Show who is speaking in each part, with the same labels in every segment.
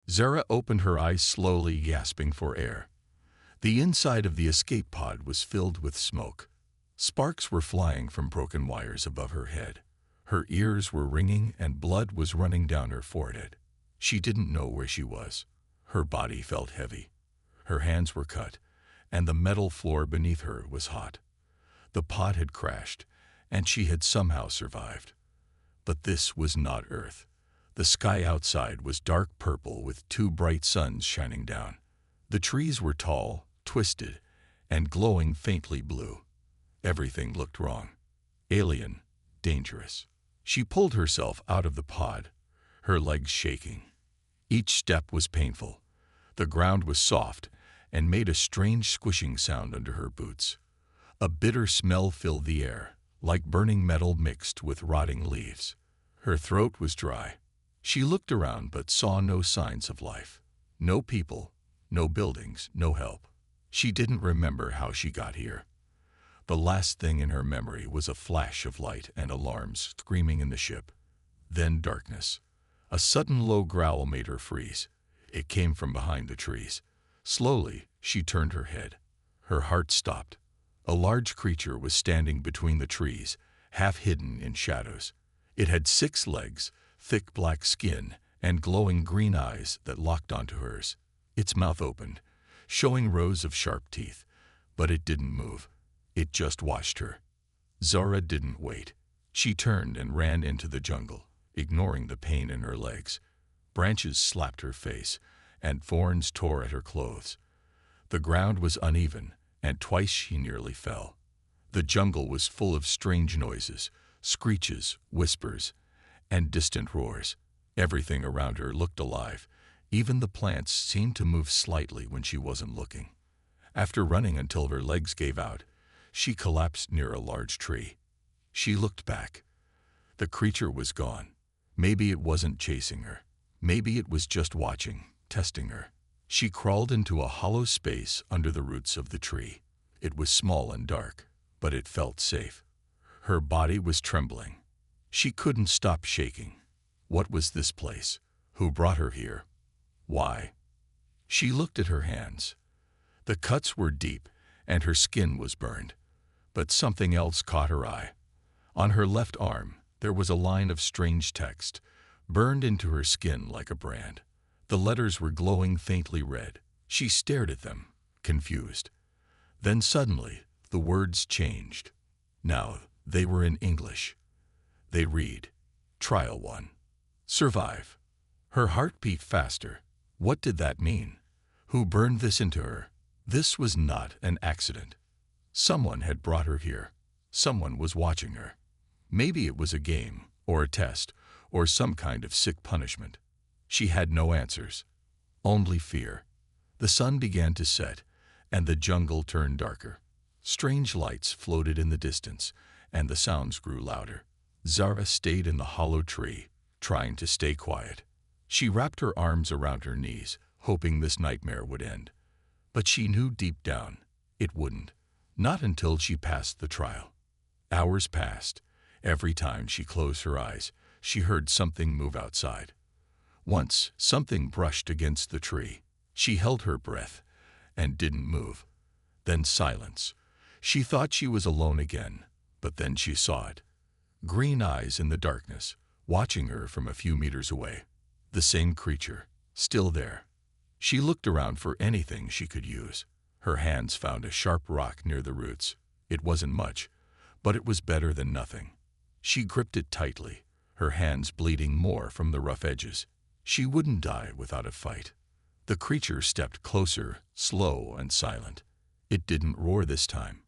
Speaker 1: Zara opened her eyes slowly, gasping for air. The inside of the escape pod was filled with smoke. Sparks were flying from broken wires above her head. Her ears were ringing and blood was running down her forehead. She didn't know where she was. Her body felt heavy. Her hands were cut, and the metal floor beneath her was hot. The pod had crashed, and she had somehow survived. But this was not Earth. The sky outside was dark purple with two bright suns shining down. The trees were tall, twisted, and glowing faintly blue. Everything looked wrong. Alien, dangerous. She pulled herself out of the pod, her legs shaking. Each step was painful. The ground was soft and made a strange squishing sound under her boots. A bitter smell filled the air, like burning metal mixed with rotting leaves. Her throat was dry. She looked around but saw no signs of life. No people, no buildings, no help. She didn't remember how she got here. The last thing in her memory was a flash of light and alarms screaming in the ship. Then darkness. A sudden low growl made her freeze. It came from behind the trees. Slowly, she turned her head. Her heart stopped. A large creature was standing between the trees, half hidden in shadows. It had 6 legs, thick black skin, and glowing green eyes that locked onto hers. Its mouth opened, showing rows of sharp teeth, but it didn't move. It just watched her. Zara didn't wait. She turned and ran into the jungle, ignoring the pain in her legs. Branches slapped her face, and thorns tore at her clothes. The ground was uneven, and twice she nearly fell. The jungle was full of strange noises, screeches, whispers, and distant roars. Everything around her looked alive. Even the plants seemed to move slightly when she wasn't looking. After running until her legs gave out, she collapsed near a large tree. She looked back. The creature was gone. Maybe it wasn't chasing her. Maybe it was just watching, testing her. She crawled into a hollow space under the roots of the tree. It was small and dark, but it felt safe. Her body was trembling. She couldn't stop shaking. What was this place? Who brought her here? Why? She looked at her hands. The cuts were deep, and her skin was burned. But something else caught her eye. On her left arm, there was a line of strange text, burned into her skin like a brand. The letters were glowing faintly red. She stared at them, confused. Then suddenly, the words changed. Now, they were in English. They read, Trial 1. Survive. Her heart beat faster. What did that mean? Who burned this into her? This was not an accident. Someone had brought her here. Someone was watching her. Maybe it was a game, or a test, or some kind of sick punishment. She had no answers. Only fear. The sun began to set, and the jungle turned darker. Strange lights floated in the distance, and the sounds grew louder. Zara stayed in the hollow tree, trying to stay quiet. She wrapped her arms around her knees, hoping this nightmare would end. But she knew deep down it wouldn't. Not until she passed the trial. Hours passed. Every time she closed her eyes, she heard something move outside. Once, something brushed against the tree. She held her breath and didn't move. Then silence. She thought she was alone again, but then she saw it. Green eyes in the darkness, watching her from a few meters away. The same creature, still there. She looked around for anything she could use. Her hands found a sharp rock near the roots. It wasn't much, but it was better than nothing. She gripped it tightly, her hands bleeding more from the rough edges. She wouldn't die without a fight. The creature stepped closer, slow and silent. It didn't roar this time.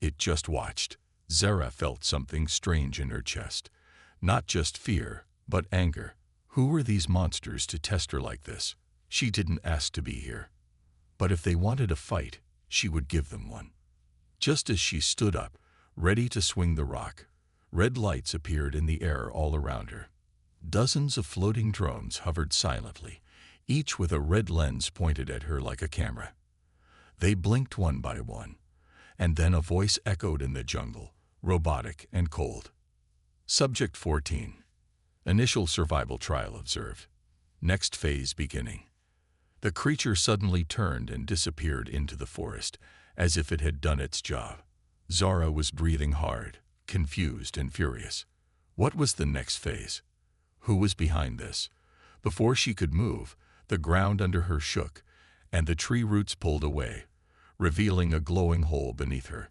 Speaker 1: It just watched. Zara felt something strange in her chest. Not just fear, but anger. Who were these monsters to test her like this? She didn't ask to be here. But if they wanted a fight, she would give them one. Just as she stood up, ready to swing the rock, red lights appeared in the air all around her. Dozens of floating drones hovered silently, each with a red lens pointed at her like a camera. They blinked one by one, and then a voice echoed in the jungle, robotic and cold. Subject 14. Initial survival trial observed. Next phase beginning. The creature suddenly turned and disappeared into the forest, as if it had done its job. Zara was breathing hard, confused and furious. What was the next phase? Who was behind this? Before she could move, the ground under her shook, and the tree roots pulled away, revealing a glowing hole beneath her.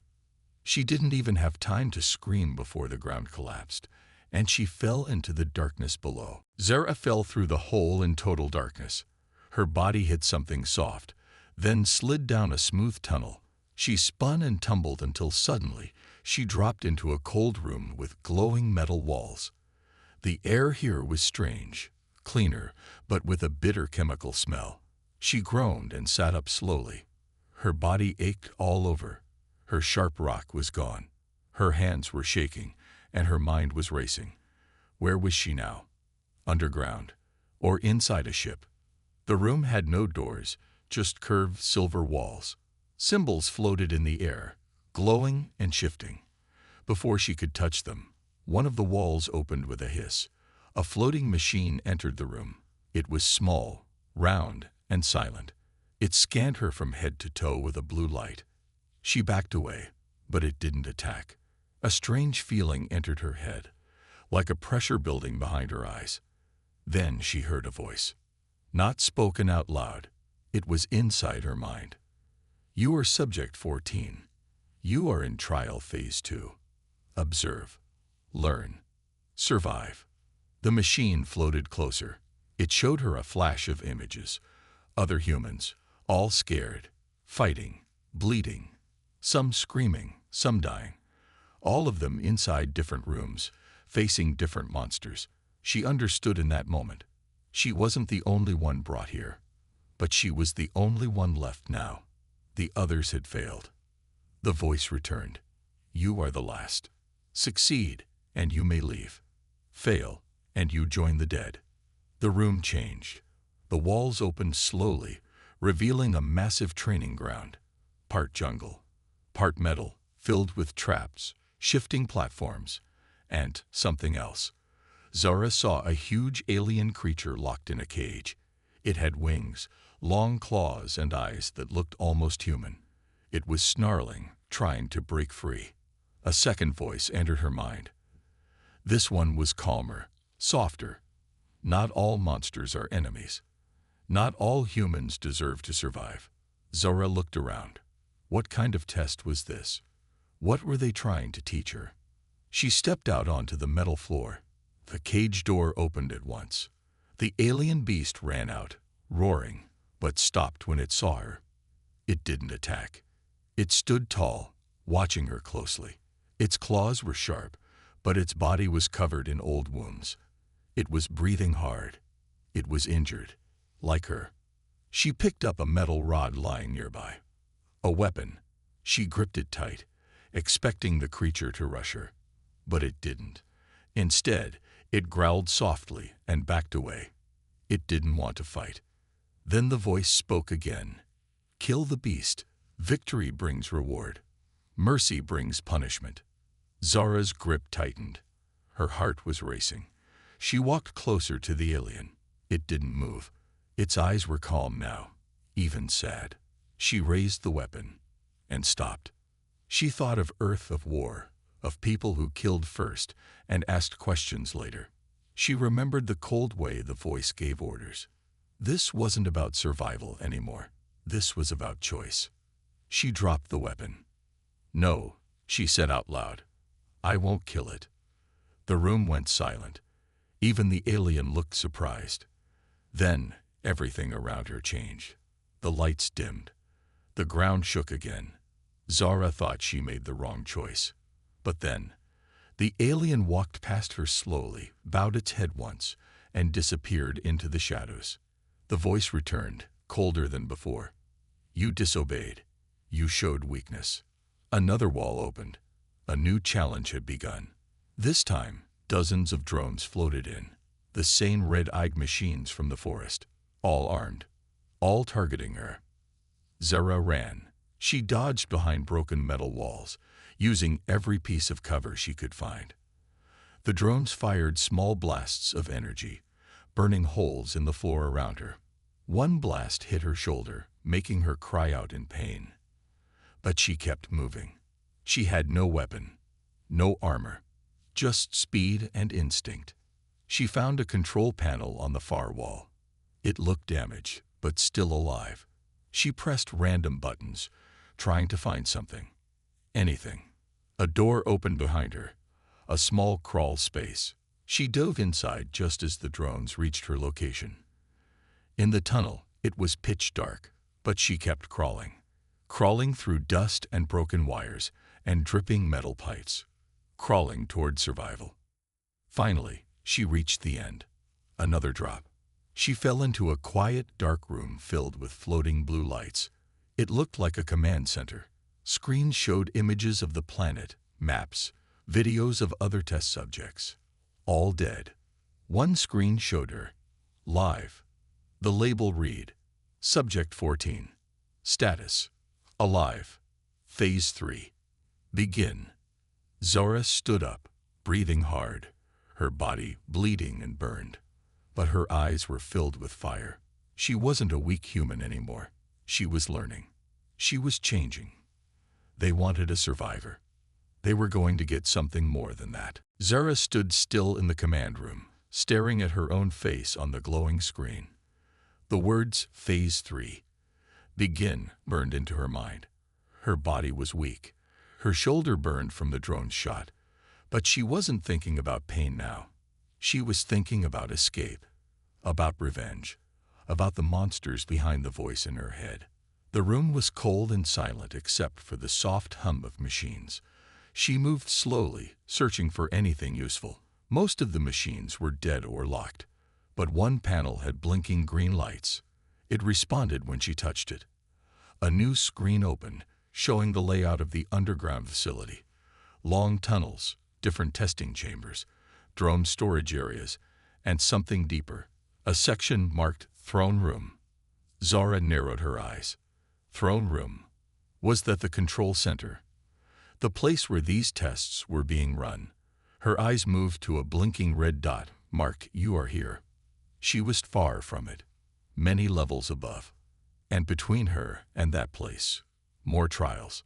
Speaker 1: She didn't even have time to scream before the ground collapsed, and she fell into the darkness below. Zara fell through the hole in total darkness. Her body hit something soft, then slid down a smooth tunnel. She spun and tumbled until suddenly she dropped into a cold room with glowing metal walls. The air here was strange, cleaner, but with a bitter chemical smell. She groaned and sat up slowly. Her body ached all over. Her sharp rock was gone. Her hands were shaking, and her mind was racing. Where was she now? Underground, or inside a ship? The room had no doors, just curved silver walls. Symbols floated in the air, glowing and shifting. Before she could touch them, one of the walls opened with a hiss. A floating machine entered the room. It was small, round, and silent. It scanned her from head to toe with a blue light. She backed away, but it didn't attack. A strange feeling entered her head, like a pressure building behind her eyes. Then she heard a voice. Not spoken out loud. It was inside her mind. You are Subject 14. You are in Trial Phase 2. Observe. Learn. Survive. The machine floated closer. It showed her a flash of images. Other humans, all scared, fighting, bleeding. Some screaming, some dying. All of them inside different rooms, facing different monsters. She understood in that moment. She wasn't the only one brought here, but she was the only one left now. The others had failed. The voice returned. You are the last. Succeed, and you may leave. Fail, and you join the dead. The room changed. The walls opened slowly, revealing a massive training ground. Part jungle, part metal, filled with traps, shifting platforms, and something else. Zara saw a huge alien creature locked in a cage. It had wings, long claws, and eyes that looked almost human. It was snarling, trying to break free. A second voice entered her mind. This one was calmer, softer. Not all monsters are enemies. Not all humans deserve to survive. Zara looked around. What kind of test was this? What were they trying to teach her? She stepped out onto the metal floor. The cage door opened at once. The alien beast ran out, roaring, but stopped when it saw her. It didn't attack. It stood tall, watching her closely. Its claws were sharp, but its body was covered in old wounds. It was breathing hard. It was injured, like her. She picked up a metal rod lying nearby. A weapon. She gripped it tight, expecting the creature to rush her. But it didn't. Instead, it growled softly and backed away. It didn't want to fight. Then the voice spoke again. Kill the beast. Victory brings reward. Mercy brings punishment. Zara's grip tightened. Her heart was racing. She walked closer to the alien. It didn't move. Its eyes were calm now, even sad. She raised the weapon and stopped. She thought of Earth, of war, of people who killed first and asked questions later. She remembered the cold way the voice gave orders. This wasn't about survival anymore. This was about choice. She dropped the weapon. No, she said out loud. I won't kill it. The room went silent. Even the alien looked surprised. Then everything around her changed. The lights dimmed. The ground shook again. Zara thought she made the wrong choice. But then, the alien walked past her slowly, bowed its head once, and disappeared into the shadows. The voice returned, colder than before. You disobeyed. You showed weakness. Another wall opened. A new challenge had begun. This time, dozens of drones floated in, the same red-eyed machines from the forest, all armed, all targeting her. Zara ran. She dodged behind broken metal walls, using every piece of cover she could find. The drones fired small blasts of energy, burning holes in the floor around her. One blast hit her shoulder, making her cry out in pain. But she kept moving. She had no weapon, no armor, just speed and instinct. She found a control panel on the far wall. It looked damaged, but still alive. She pressed random buttons, trying to find something. Anything. A door opened behind her, a small crawl space. She dove inside just as the drones reached her location. In the tunnel, it was pitch dark, but she kept crawling. Crawling through dust and broken wires and dripping metal pipes. Crawling toward survival. Finally, she reached the end. Another drop. She fell into a quiet, dark room filled with floating blue lights. It looked like a command center. Screens showed images of the planet, maps, videos of other test subjects. All dead. One screen showed her. Live. The label read, Subject 14. Status. Alive. Phase 3. Begin. Zara stood up, breathing hard, her body bleeding and burned. But her eyes were filled with fire. She wasn't a weak human anymore. She was learning. She was changing. They wanted a survivor. They were going to get something more than that. Zara stood still in the command room, staring at her own face on the glowing screen. The words, Phase 3. Begin, burned into her mind. Her body was weak. Her shoulder burned from the drone's shot. But she wasn't thinking about pain now. She was thinking about escape, about revenge, about the monsters behind the voice in her head. The room was cold and silent except for the soft hum of machines. She moved slowly, searching for anything useful. Most of the machines were dead or locked, but one panel had blinking green lights. It responded when she touched it. A new screen opened, showing the layout of the underground facility. Long tunnels, different testing chambers, drone storage areas, and something deeper, a section marked Throne Room. Zara narrowed her eyes. Throne Room. Was that the control center? The place where these tests were being run. Her eyes moved to a blinking red dot marked You Are Here. She was far from it, many levels above. And between her and that place, more trials,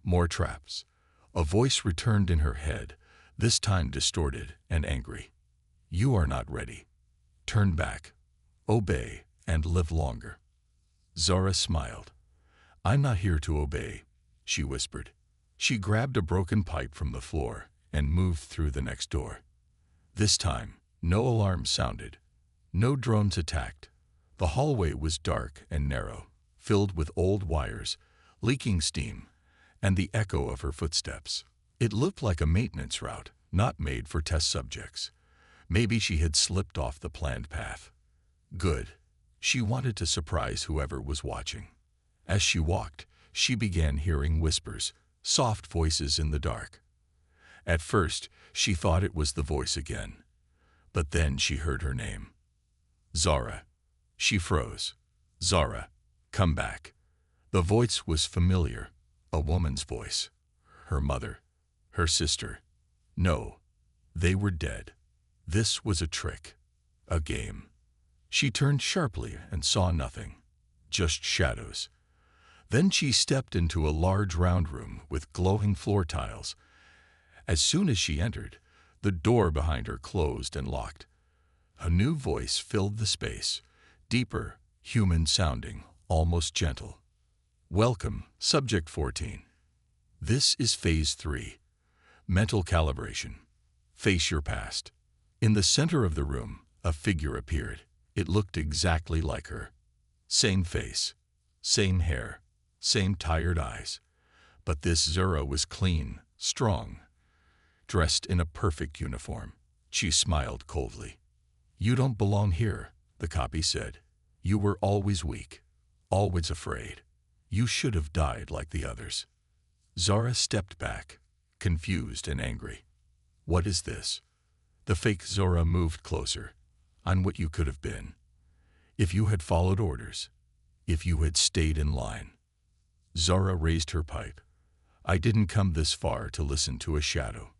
Speaker 1: more traps. A voice returned in her head, this time distorted and angry. You are not ready. Turn back, obey, and live longer. Zara smiled. I'm not here to obey, she whispered. She grabbed a broken pipe from the floor and moved through the next door. This time, no alarms sounded. No drones attacked. The hallway was dark and narrow, filled with old wires, leaking steam, and the echo of her footsteps. It looked like a maintenance route, not made for test subjects. Maybe she had slipped off the planned path. Good. She wanted to surprise whoever was watching. As she walked, she began hearing whispers, soft voices in the dark. At first, she thought it was the voice again. But then she heard her name. Zara. She froze. Zara, come back. The voice was familiar, a woman's voice. Her mother, her sister. No, they were dead. This was a trick, a game. She turned sharply and saw nothing, just shadows. Then she stepped into a large round room with glowing floor tiles. As soon as she entered, the door behind her closed and locked. A new voice filled the space, deeper, human-sounding, almost gentle. Welcome, Subject 14. This is Phase 3. Mental calibration. Face your past. In the center of the room, a figure appeared. It looked exactly like her. Same face, same hair, same tired eyes. But this Zara was clean, strong, dressed in a perfect uniform. She smiled coldly. You don't belong here, the copy said. You were always weak, always afraid. You should have died like the others. Zara stepped back, confused and angry. What is this? The fake Zara moved closer. On what you could have been. If you had followed orders. If you had stayed in line. Zara raised her pipe. I didn't come this far to listen to a shadow.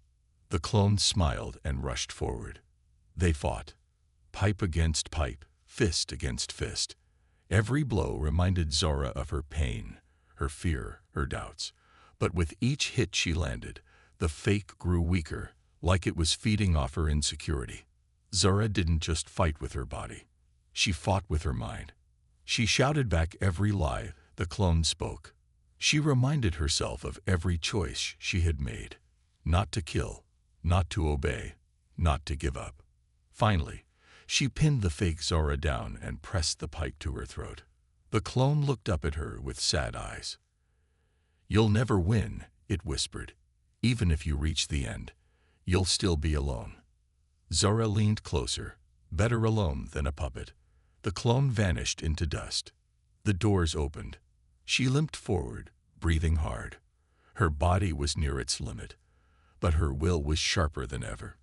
Speaker 1: The clone smiled and rushed forward. They fought. Pipe against pipe, fist against fist. Every blow reminded Zora of her pain, her fear, her doubts. But with each hit she landed, the fake grew weaker, like it was feeding off her insecurity. Zora didn't just fight with her body. She fought with her mind. She shouted back every lie the clone spoke. She reminded herself of every choice she had made. Not to kill, not to obey, not to give up. Finally, she pinned the fake Zora down and pressed the pipe to her throat. The clone looked up at her with sad eyes. "You'll never win," it whispered. "Even if you reach the end, you'll still be alone." Zora leaned closer, better alone than a puppet. The clone vanished into dust. The doors opened. She limped forward, breathing hard. Her body was near its limit, but her will was sharper than ever.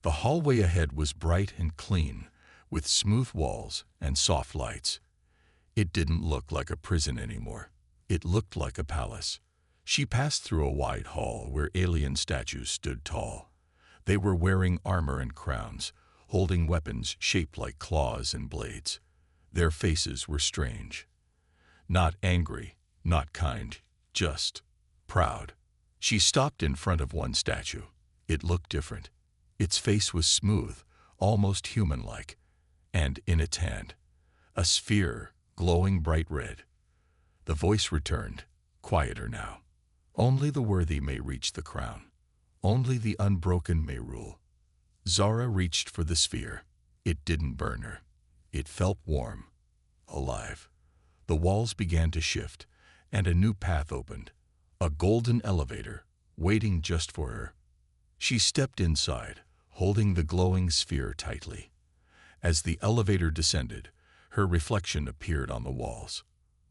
Speaker 1: The hallway ahead was bright and clean, with smooth walls and soft lights. It didn't look like a prison anymore. It looked like a palace. She passed through a wide hall where alien statues stood tall. They were wearing armor and crowns, holding weapons shaped like claws and blades. Their faces were strange. Not angry, not kind, just proud. She stopped in front of one statue. It looked different. Its face was smooth, almost human-like, and in its hand, a sphere glowing bright red. The voice returned, quieter now. "Only the worthy may reach the crown. Only the unbroken may rule." Zora reached for the sphere. It didn't burn her. It felt warm, alive. The walls began to shift, and a new path opened. A golden elevator, waiting just for her. She stepped inside, holding the glowing sphere tightly. As the elevator descended, her reflection appeared on the walls.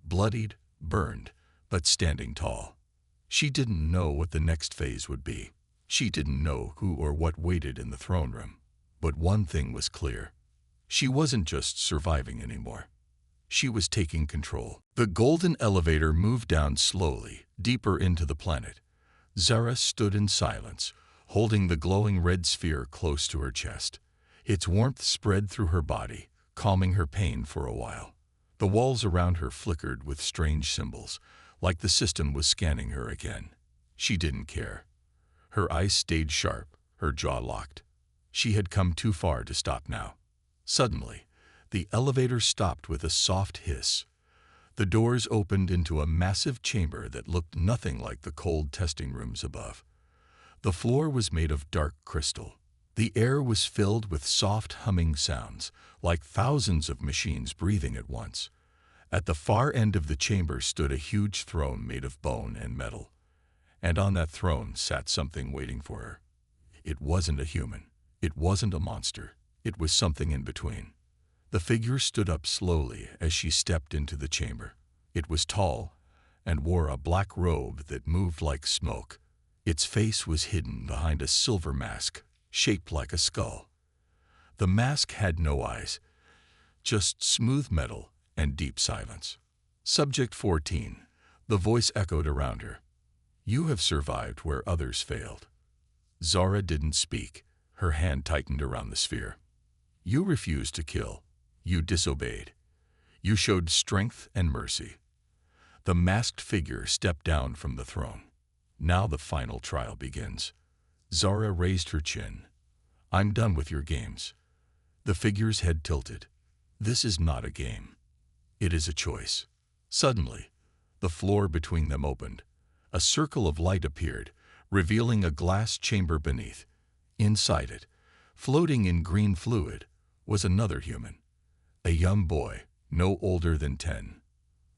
Speaker 1: Bloodied, burned, but standing tall. She didn't know what the next phase would be. She didn't know who or what waited in the throne room. But one thing was clear. She wasn't just surviving anymore. She was taking control. The golden elevator moved down slowly, deeper into the planet. Zara stood in silence, holding the glowing red sphere close to her chest. Its warmth spread through her body, calming her pain for a while. The walls around her flickered with strange symbols, like the system was scanning her again. She didn't care. Her eyes stayed sharp, her jaw locked. She had come too far to stop now. Suddenly, the elevator stopped with a soft hiss. The doors opened into a massive chamber that looked nothing like the cold testing rooms above. The floor was made of dark crystal. The air was filled with soft humming sounds, like thousands of machines breathing at once. At the far end of the chamber stood a huge throne made of bone and metal. And on that throne sat something waiting for her. It wasn't a human. It wasn't a monster. It was something in between. The figure stood up slowly as she stepped into the chamber. It was tall and wore a black robe that moved like smoke. Its face was hidden behind a silver mask, shaped like a skull. The mask had no eyes, just smooth metal and deep silence. Subject 14. The voice echoed around her. "You have survived where others failed." Zara didn't speak. Her hand tightened around the sphere. "You refused to kill. You disobeyed. You showed strength and mercy." The masked figure stepped down from the throne. Now the final trial begins. Zara raised her chin. "I'm done with your games." The figure's head tilted. "This is not a game. It is a choice." Suddenly, the floor between them opened. A circle of light appeared, revealing a glass chamber beneath. Inside it, floating in green fluid, was another human. A young boy, no older than 10.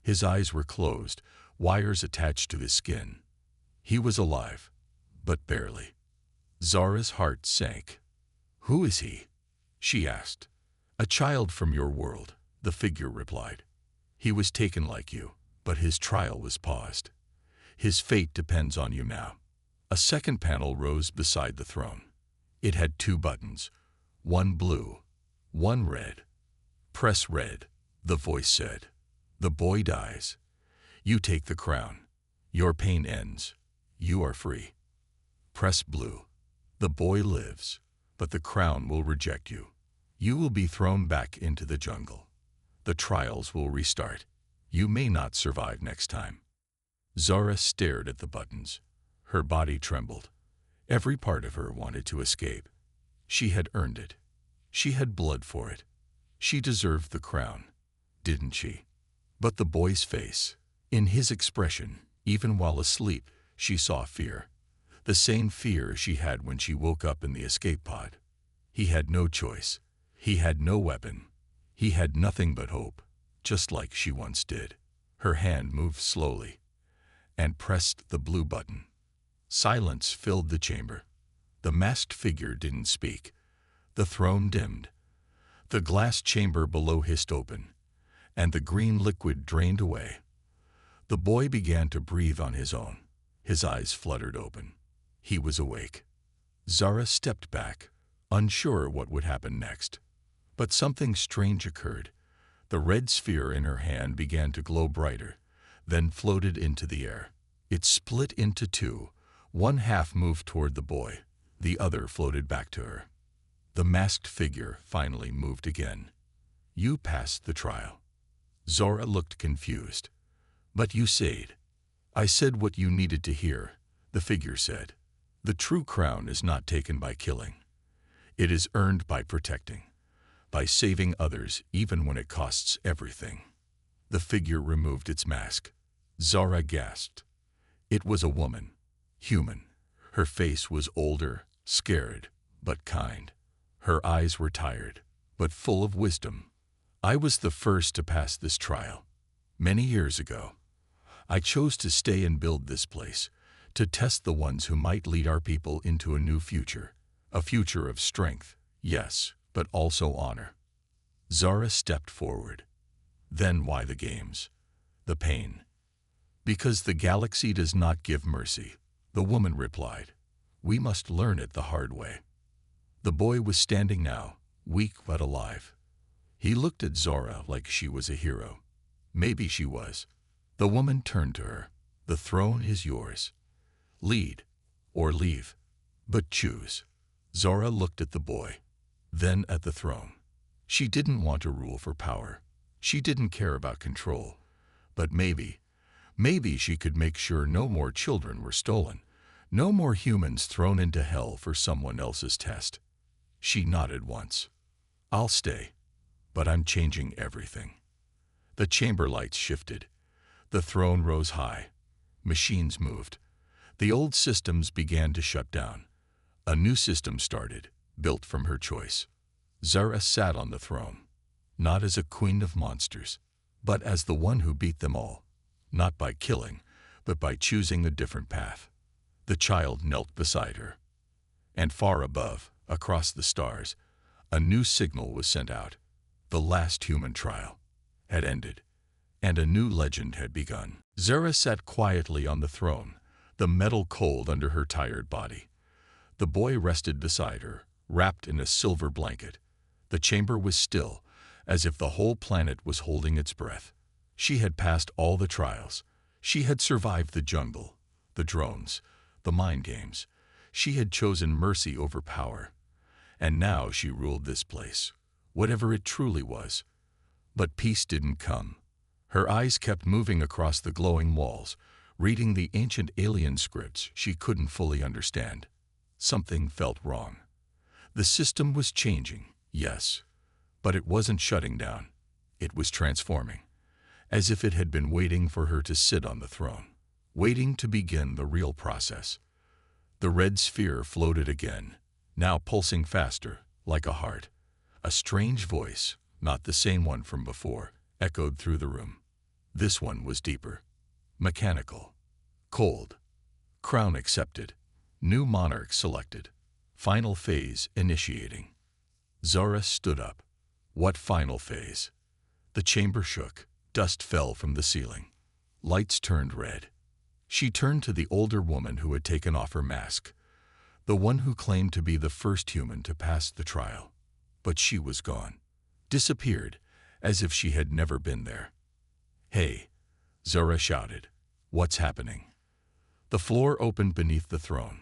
Speaker 1: His eyes were closed, wires attached to his skin. He was alive, but barely. Zara's heart sank. "Who is he?" she asked. "A child from your world," the figure replied. "He was taken like you, but his trial was paused. His fate depends on you now." A second panel rose beside the throne. It had 2 buttons, one blue, one red. "Press red," the voice said. "The boy dies. You take the crown. Your pain ends. You are free. Press blue. The boy lives, but the crown will reject you. You will be thrown back into the jungle." The trials will restart. You may not survive next time. Zara stared at the buttons. Her body trembled. Every part of her wanted to escape. She had earned it. She had blood for it. She deserved the crown, didn't she? But the boy's face, in his expression, even while asleep, she saw fear. The same fear she had when she woke up in the escape pod. He had no choice. He had no weapon. He had nothing but hope, just like she once did. Her hand moved slowly and pressed the blue button. Silence filled the chamber. The masked figure didn't speak. The throne dimmed. The glass chamber below hissed open, and the green liquid drained away. The boy began to breathe on his own. His eyes fluttered open. He was awake. Zara stepped back, unsure what would happen next. But something strange occurred. The red sphere in her hand began to glow brighter, then floated into the air. It split into two. One half moved toward the boy. The other floated back to her. The masked figure finally moved again. You passed the trial. Zara looked confused. But you said. I said what you needed to hear, the figure said. The true crown is not taken by killing. It is earned by protecting, by saving others even when it costs everything. The figure removed its mask. Zara gasped. It was a woman, human. Her face was older, scared, but kind. Her eyes were tired, but full of wisdom. I was the first to pass this trial. Many years ago, I chose to stay and build this place, to test the ones who might lead our people into a new future. A future of strength, yes, but also honor. Zara stepped forward. Then why the games? The pain. Because the galaxy does not give mercy, the woman replied. We must learn it the hard way. The boy was standing now, weak but alive. He looked at Zara like she was a hero. Maybe she was. The woman turned to her. The throne is yours. Lead or leave, but choose. Zara looked at the boy, then at the throne. She didn't want to rule for power. She didn't care about control. But maybe she could make sure no more children were stolen, no more humans thrown into hell for someone else's test. She nodded once. I'll stay, but I'm changing everything. The chamber lights shifted. The throne rose high. Machines moved. The old systems began to shut down. A new system started, built from her choice. Zara sat on the throne, not as a queen of monsters, but as the one who beat them all, not by killing, but by choosing a different path. The child knelt beside her. And far above, across the stars, a new signal was sent out. The last human trial had ended, and a new legend had begun. Zara sat quietly on the throne, the metal cold under her tired body. The boy rested beside her, wrapped in a silver blanket. The chamber was still, as if the whole planet was holding its breath. She had passed all the trials. She had survived the jungle, the drones, the mind games. She had chosen mercy over power. And now she ruled this place, whatever it truly was. But peace didn't come. Her eyes kept moving across the glowing walls, reading the ancient alien scripts she couldn't fully understand. Something felt wrong. The system was changing, yes, but it wasn't shutting down. It was transforming, as if it had been waiting for her to sit on the throne, waiting to begin the real process. The red sphere floated again, now pulsing faster, like a heart. A strange voice, not the same one from before, echoed through the room. This one was deeper, mechanical, cold. Crown accepted. New monarch selected. Final phase initiating. Zara stood up. What final phase? The chamber shook. Dust fell from the ceiling. Lights turned red. She turned to the older woman who had taken off her mask, the one who claimed to be the first human to pass the trial. But she was gone. Disappeared, as if she had never been there. Hey, Zara shouted. What's happening? The floor opened beneath the throne.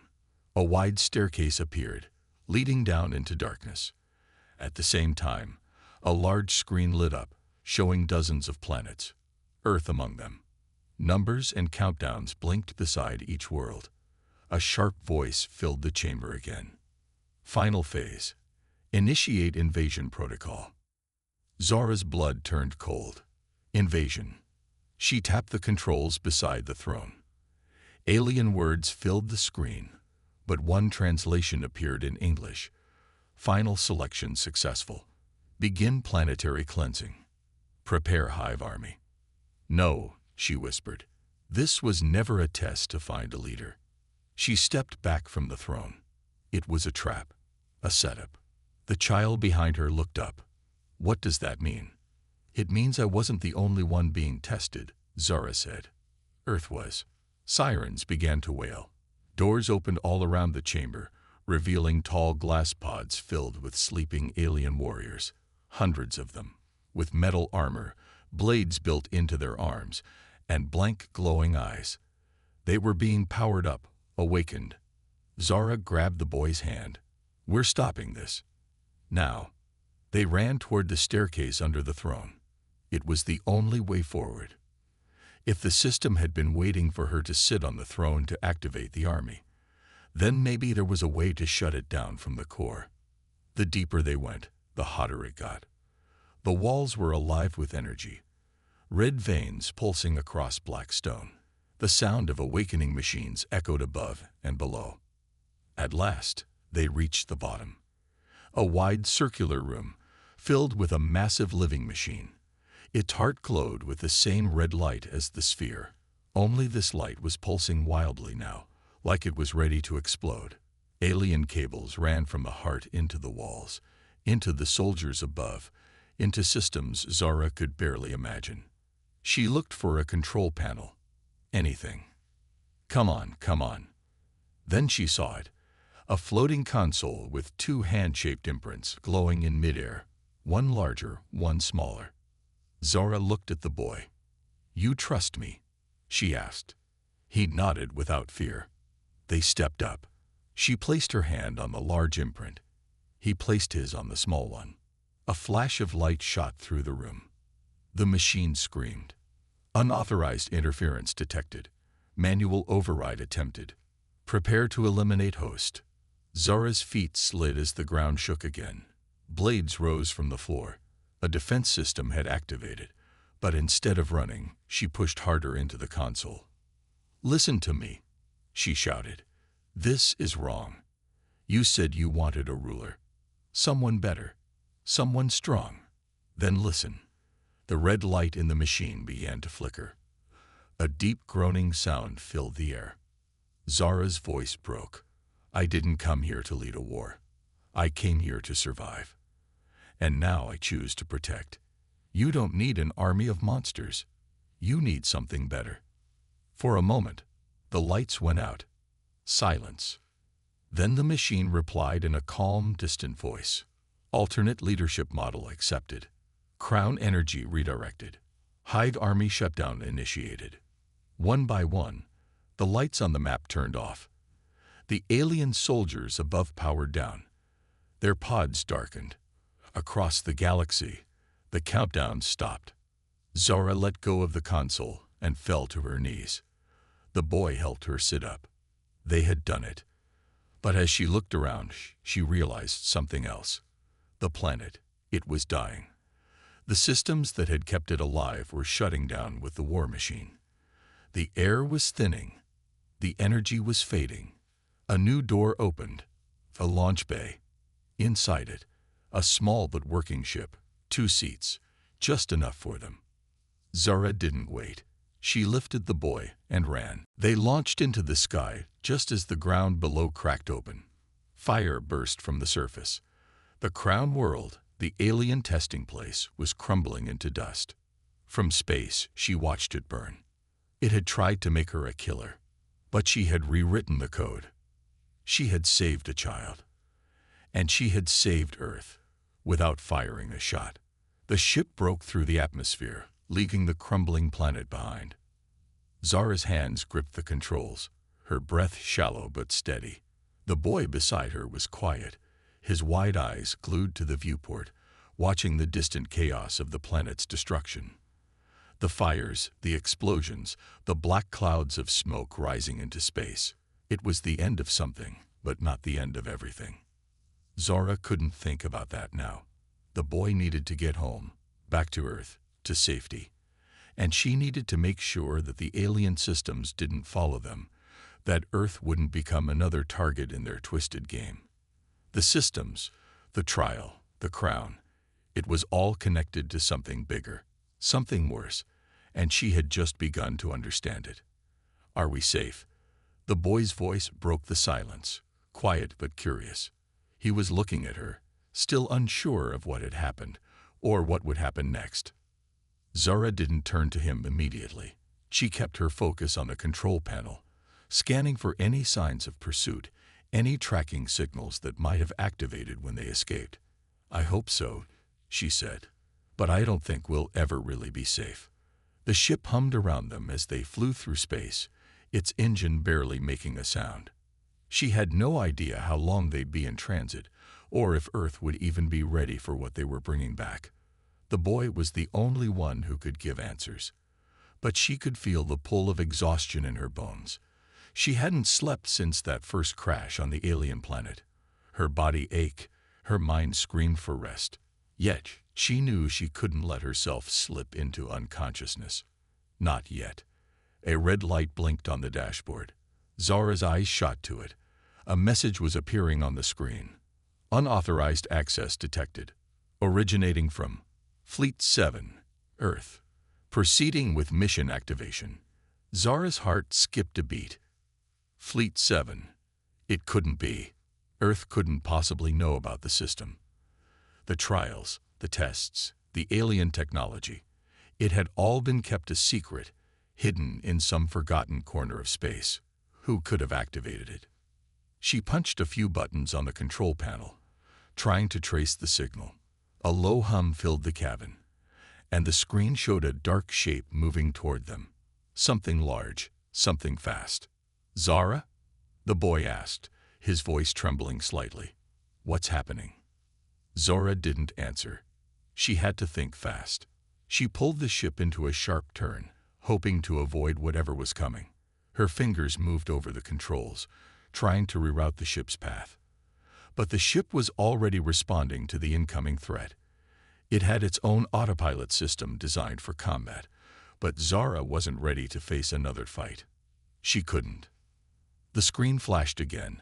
Speaker 1: A wide staircase appeared, leading down into darkness. At the same time, a large screen lit up, showing dozens of planets, Earth among them. Numbers and countdowns blinked beside each world. A sharp voice filled the chamber again. Final phase. Initiate invasion protocol. Zara's blood turned cold. Invasion. She tapped the controls beside the throne. Alien words filled the screen, but one translation appeared in English. Final selection successful. Begin planetary cleansing. Prepare Hive Army. No, she whispered. This was never a test to find a leader. She stepped back from the throne. It was a trap, a setup. The child behind her looked up. What does that mean? It means I wasn't the only one being tested, Zara said. Earth was. Sirens began to wail. Doors opened all around the chamber, revealing tall glass pods filled with sleeping alien warriors, hundreds of them, with metal armor, blades built into their arms, and blank glowing eyes. They were being powered up, awakened. Zara grabbed the boy's hand. We're stopping this. Now. They ran toward the staircase under the throne. It was the only way forward. If the system had been waiting for her to sit on the throne to activate the army, then maybe there was a way to shut it down from the core. The deeper they went, the hotter it got. The walls were alive with energy, red veins pulsing across black stone. The sound of awakening machines echoed above and below. At last, they reached the bottom. A wide circular room, filled with a massive living machine. Its heart glowed with the same red light as the sphere. Only this light was pulsing wildly now, like it was ready to explode. Alien cables ran from the heart into the walls, into the soldiers above, into systems Zara could barely imagine. She looked for a control panel. Anything. Come on, come on. Then she saw it. A floating console with two hand-shaped imprints glowing in midair, one larger, one smaller. Zara looked at the boy. You trust me? She asked. He nodded without fear. They stepped up. She placed her hand on the large imprint. He placed his on the small one. A flash of light shot through the room. The machine screamed. Unauthorized interference detected. Manual override attempted. Prepare to eliminate host. Zara's feet slid as the ground shook again. Blades rose from the floor. A defense system had activated, but instead of running, she pushed harder into the console. Listen to me, she shouted. This is wrong. You said you wanted a ruler. Someone better. Someone strong. Then listen. The red light in the machine began to flicker. A deep groaning sound filled the air. Zara's voice broke. I didn't come here to lead a war. I came here to survive. And now I choose to protect. You don't need an army of monsters. You need something better. For a moment, the lights went out. Silence. Then the machine replied in a calm, distant voice. Alternate leadership model accepted. Crown energy redirected. Hive Army shutdown initiated. One by one, the lights on the map turned off. The alien soldiers above powered down. Their pods darkened. Across the galaxy, the countdown stopped. Zara let go of the console and fell to her knees. The boy helped her sit up. They had done it. But as she looked around, she realized something else. The planet, it was dying. The systems that had kept it alive were shutting down with the war machine. The air was thinning. The energy was fading. A new door opened. A launch bay. Inside it, a small but working ship, 2 seats, just enough for them. Zara didn't wait. She lifted the boy and ran. They launched into the sky just as the ground below cracked open. Fire burst from the surface. The crown world, the alien testing place, was crumbling into dust. From space, she watched it burn. It had tried to make her a killer, but she had rewritten the code. She had saved a child. And she had saved Earth, without firing a shot. The ship broke through the atmosphere, leaving the crumbling planet behind. Zara's hands gripped the controls, her breath shallow but steady. The boy beside her was quiet, his wide eyes glued to the viewport, watching the distant chaos of the planet's destruction. The fires, the explosions, the black clouds of smoke rising into space. It was the end of something, but not the end of everything. Zara couldn't think about that now. The boy needed to get home, back to Earth, to safety. And she needed to make sure that the alien systems didn't follow them, that Earth wouldn't become another target in their twisted game. The systems, the trial, the crown, it was all connected to something bigger, something worse, and she had just begun to understand it. "Are we safe?" The boy's voice broke the silence, quiet but curious. He was looking at her, still unsure of what had happened, or what would happen next. Zara didn't turn to him immediately. She kept her focus on the control panel, scanning for any signs of pursuit, any tracking signals that might have activated when they escaped. "I hope so," she said, "but I don't think we'll ever really be safe." The ship hummed around them as they flew through space, its engine barely making a sound. She had no idea how long they'd be in transit, or if Earth would even be ready for what they were bringing back. The boy was the only one who could give answers. But she could feel the pull of exhaustion in her bones. She hadn't slept since that first crash on the alien planet. Her body ached, her mind screamed for rest. Yet, she knew she couldn't let herself slip into unconsciousness. Not yet. A red light blinked on the dashboard. Zara's eyes shot to it. A message was appearing on the screen. "Unauthorized access detected. Originating from Fleet 7, Earth. Proceeding with mission activation." Zara's heart skipped a beat. Fleet 7. It couldn't be. Earth couldn't possibly know about the system. The trials, the tests, the alien technology. It had all been kept a secret, hidden in some forgotten corner of space. Who could have activated it? She punched a few buttons on the control panel, trying to trace the signal. A low hum filled the cabin, and the screen showed a dark shape moving toward them. Something large, something fast. "Zara?" the boy asked, his voice trembling slightly. "What's happening?" Zara didn't answer. She had to think fast. She pulled the ship into a sharp turn, hoping to avoid whatever was coming. Her fingers moved over the controls, trying to reroute the ship's path. But the ship was already responding to the incoming threat. It had its own autopilot system designed for combat, but Zara wasn't ready to face another fight. She couldn't. The screen flashed again,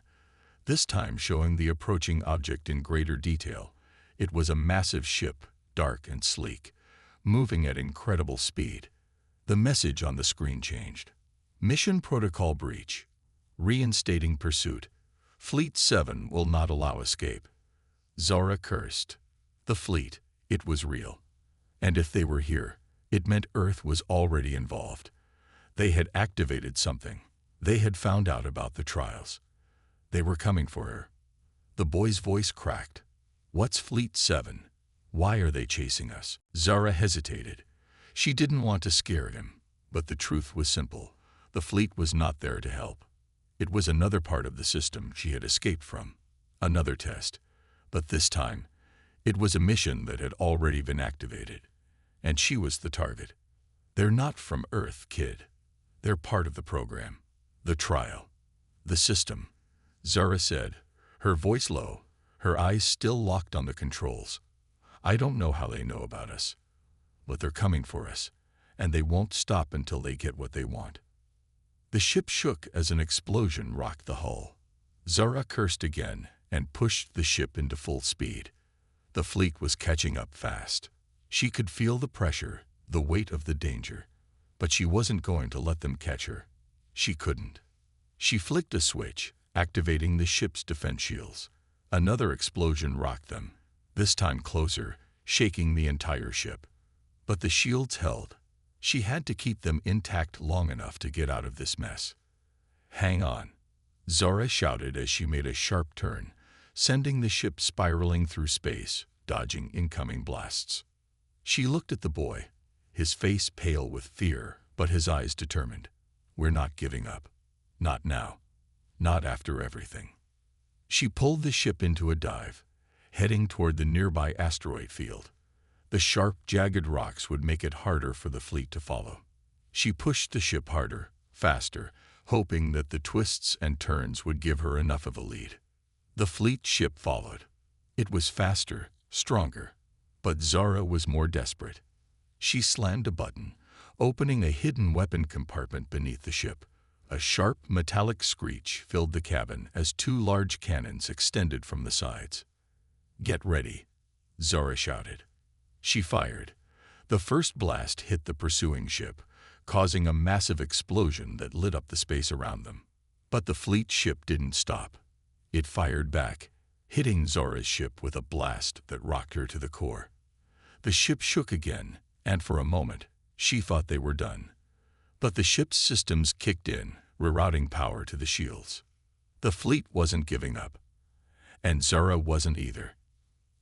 Speaker 1: this time showing the approaching object in greater detail. It was a massive ship, dark and sleek, moving at incredible speed. The message on the screen changed. "Mission protocol breach. Reinstating pursuit. Fleet 7 will not allow escape." Zara cursed. The fleet, it was real. And if they were here, it meant Earth was already involved. They had activated something. They had found out about the trials. They were coming for her. The boy's voice cracked. "What's Fleet 7? Why are they chasing us?" Zara hesitated. She didn't want to scare him, but the truth was simple. The fleet was not there to help. It was another part of the system she had escaped from. Another test. But this time, it was a mission that had already been activated. And she was the target. "They're not from Earth, kid. They're part of the program. The trial. The system," Zara said, her voice low, her eyes still locked on the controls. "I don't know how they know about us, but they're coming for us, and they won't stop until they get what they want." The ship shook as an explosion rocked the hull. Zara cursed again and pushed the ship into full speed. The fleet was catching up fast. She could feel the pressure, the weight of the danger, but she wasn't going to let them catch her. She couldn't. She flicked a switch, activating the ship's defense shields. Another explosion rocked them, this time closer, shaking the entire ship. But the shields held. She had to keep them intact long enough to get out of this mess. "Hang on," Zara shouted as she made a sharp turn, sending the ship spiraling through space, dodging incoming blasts. She looked at the boy, his face pale with fear, but his eyes determined. "We're not giving up. Not now. Not after everything." She pulled the ship into a dive, heading toward the nearby asteroid field. The sharp, jagged rocks would make it harder for the fleet to follow. She pushed the ship harder, faster, hoping that the twists and turns would give her enough of a lead. The fleet ship followed. It was faster, stronger, but Zara was more desperate. She slammed a button, opening a hidden weapon compartment beneath the ship. A sharp, metallic screech filled the cabin as two large cannons extended from the sides. "Get ready," Zara shouted. She fired. The first blast hit the pursuing ship, causing a massive explosion that lit up the space around them. But the fleet ship didn't stop. It fired back, hitting Zara's ship with a blast that rocked her to the core. The ship shook again, and for a moment, she thought they were done. But the ship's systems kicked in, rerouting power to the shields. The fleet wasn't giving up, and Zara wasn't either.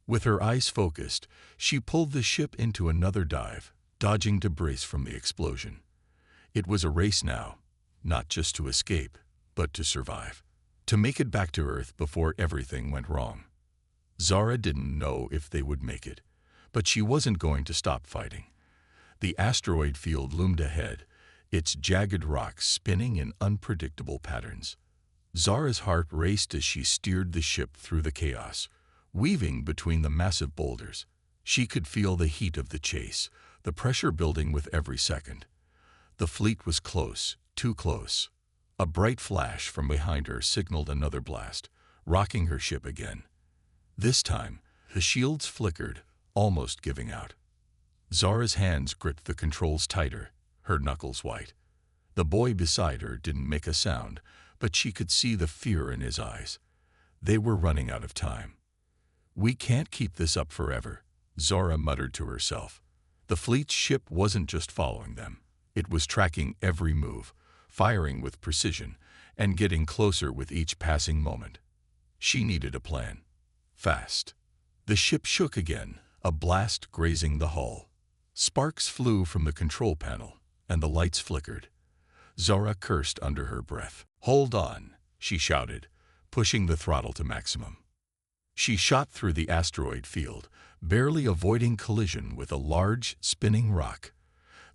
Speaker 1: With her eyes focused, she pulled the ship into another dive, dodging debris from the explosion. It was a race now, not just to escape, but to survive. To make it back to Earth before everything went wrong. Zara didn't know if they would make it, but she wasn't going to stop fighting. The asteroid field loomed ahead, its jagged rocks spinning in unpredictable patterns. Zara's heart raced as she steered the ship through the chaos, weaving between the massive boulders. She could feel the heat of the chase, the pressure building with every second. The fleet was close, too close. A bright flash from behind her signaled another blast, rocking her ship again. This time, the shields flickered, almost giving out. Zara's hands gripped the controls tighter, her knuckles white. The boy beside her didn't make a sound, but she could see the fear in his eyes. They were running out of time. "We can't keep this up forever," Zara muttered to herself. The fleet's ship wasn't just following them. It was tracking every move, firing with precision, and getting closer with each passing moment. She needed a plan. Fast. The ship shook again, a blast grazing the hull. Sparks flew from the control panel, and the lights flickered. Zara cursed under her breath. "Hold on," she shouted, pushing the throttle to maximum. She shot through the asteroid field, barely avoiding collision with a large, spinning rock.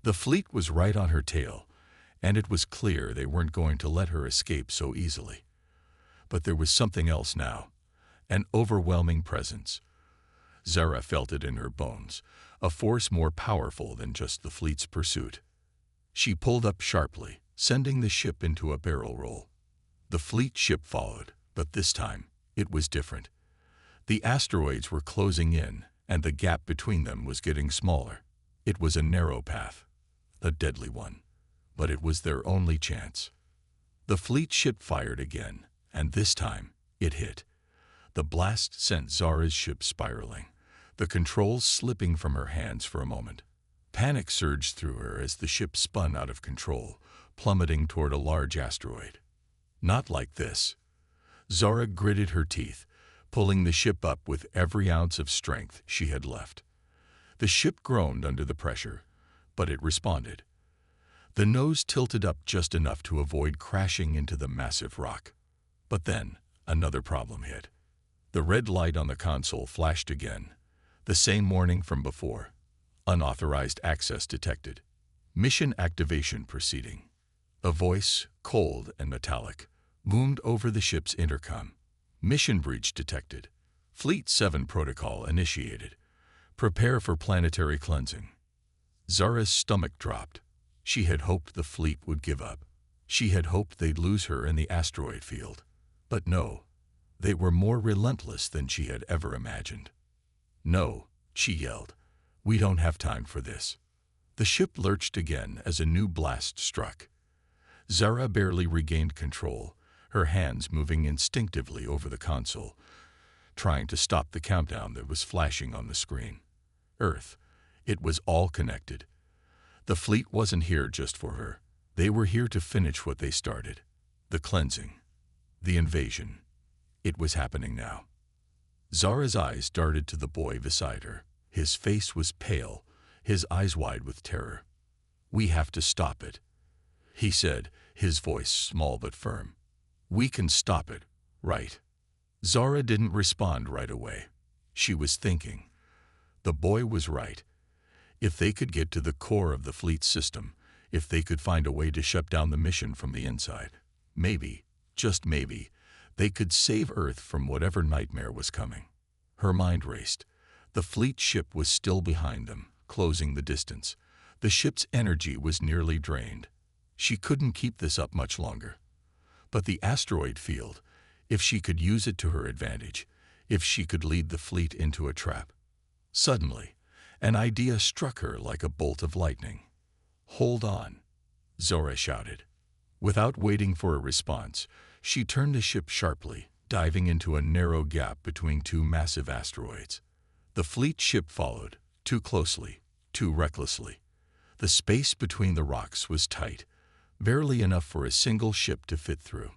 Speaker 1: The fleet was right on her tail, and it was clear they weren't going to let her escape so easily. But there was something else now, an overwhelming presence. Zara felt it in her bones, a force more powerful than just the fleet's pursuit. She pulled up sharply, sending the ship into a barrel roll. The fleet ship followed, but this time, it was different. The asteroids were closing in, and the gap between them was getting smaller. It was a narrow path, a deadly one, but it was their only chance. The fleet ship fired again, and this time, it hit. The blast sent Zara's ship spiraling, the controls slipping from her hands for a moment. Panic surged through her as the ship spun out of control, plummeting toward a large asteroid. Not like this. Zara gritted her teeth, pulling the ship up with every ounce of strength she had left. The ship groaned under the pressure, but it responded. The nose tilted up just enough to avoid crashing into the massive rock. But then, another problem hit. The red light on the console flashed again, the same warning from before. Unauthorized access detected. Mission activation proceeding. A voice, cold and metallic, boomed over the ship's intercom. Mission breach detected. Fleet 7 protocol initiated. Prepare for planetary cleansing. Zara's stomach dropped. She had hoped the fleet would give up. She had hoped they'd lose her in the asteroid field. But no, they were more relentless than she had ever imagined. "No," she yelled. "We don't have time for this." The ship lurched again as a new blast struck. Zara barely regained control, her hands moving instinctively over the console, trying to stop the countdown that was flashing on the screen. Earth. It was all connected. The fleet wasn't here just for her. They were here to finish what they started. The cleansing. The invasion. It was happening now. Zara's eyes darted to the boy beside her. His face was pale, his eyes wide with terror. "We have to stop it," he said, his voice small but firm. "We can stop it, right?" Zara didn't respond right away. She was thinking. The boy was right. If they could get to the core of the fleet system, if they could find a way to shut down the mission from the inside, maybe, just maybe, they could save Earth from whatever nightmare was coming. Her mind raced. The fleet ship was still behind them, closing the distance. The ship's energy was nearly drained. She couldn't keep this up much longer. But the asteroid field, if she could use it to her advantage, if she could lead the fleet into a trap. Suddenly, an idea struck her like a bolt of lightning. "Hold on," Zora shouted. Without waiting for a response, she turned the ship sharply, diving into a narrow gap between two massive asteroids. The fleet ship followed, too closely, too recklessly. The space between the rocks was tight, barely enough for a single ship to fit through.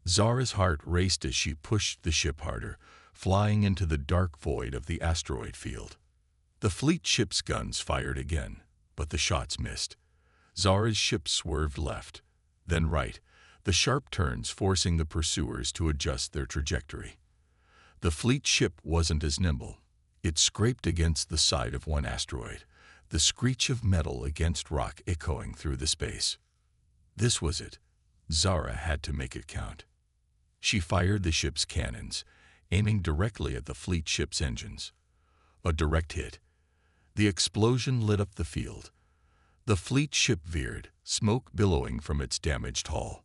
Speaker 1: Zora's heart raced as she pushed the ship harder, flying into the dark void of the asteroid field. The fleet ship's guns fired again, but the shots missed. Zora's ship swerved left, then right, the sharp turns forcing the pursuers to adjust their trajectory. The fleet ship wasn't as nimble. It scraped against the side of one asteroid, the screech of metal against rock echoing through the space. This was it. Zora had to make it count. She fired the ship's cannons, aiming directly at the fleet ship's engines. A direct hit. The explosion lit up the field. The fleet ship veered, smoke billowing from its damaged hull.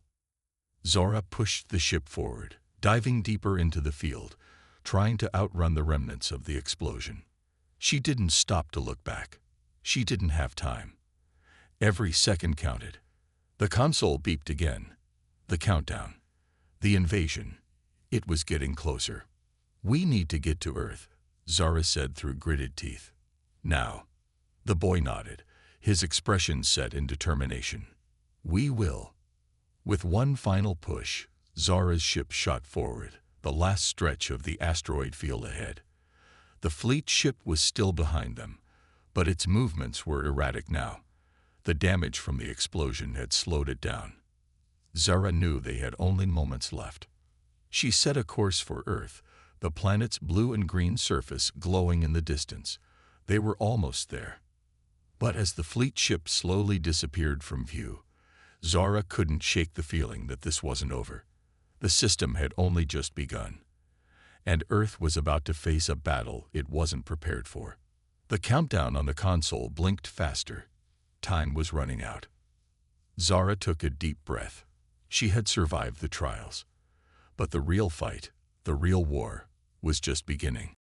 Speaker 1: Zora pushed the ship forward, diving deeper into the field, trying to outrun the remnants of the explosion. She didn't stop to look back. She didn't have time. Every second counted. The console beeped again. The countdown. The invasion. It was getting closer. "We need to get to Earth," Zora said through gritted teeth. "Now." The boy nodded, his expression set in determination. "We will." With one final push, Zora's ship shot forward, the last stretch of the asteroid field ahead. The fleet ship was still behind them, but its movements were erratic now. The damage from the explosion had slowed it down. Zora knew they had only moments left. She set a course for Earth, the planet's blue and green surface glowing in the distance. They were almost there. But as the fleet ship slowly disappeared from view, Zora couldn't shake the feeling that this wasn't over. The system had only just begun, and Earth was about to face a battle it wasn't prepared for. The countdown on the console blinked faster. Time was running out. Zora took a deep breath. She had survived the trials. But the real fight, the real war, was just beginning.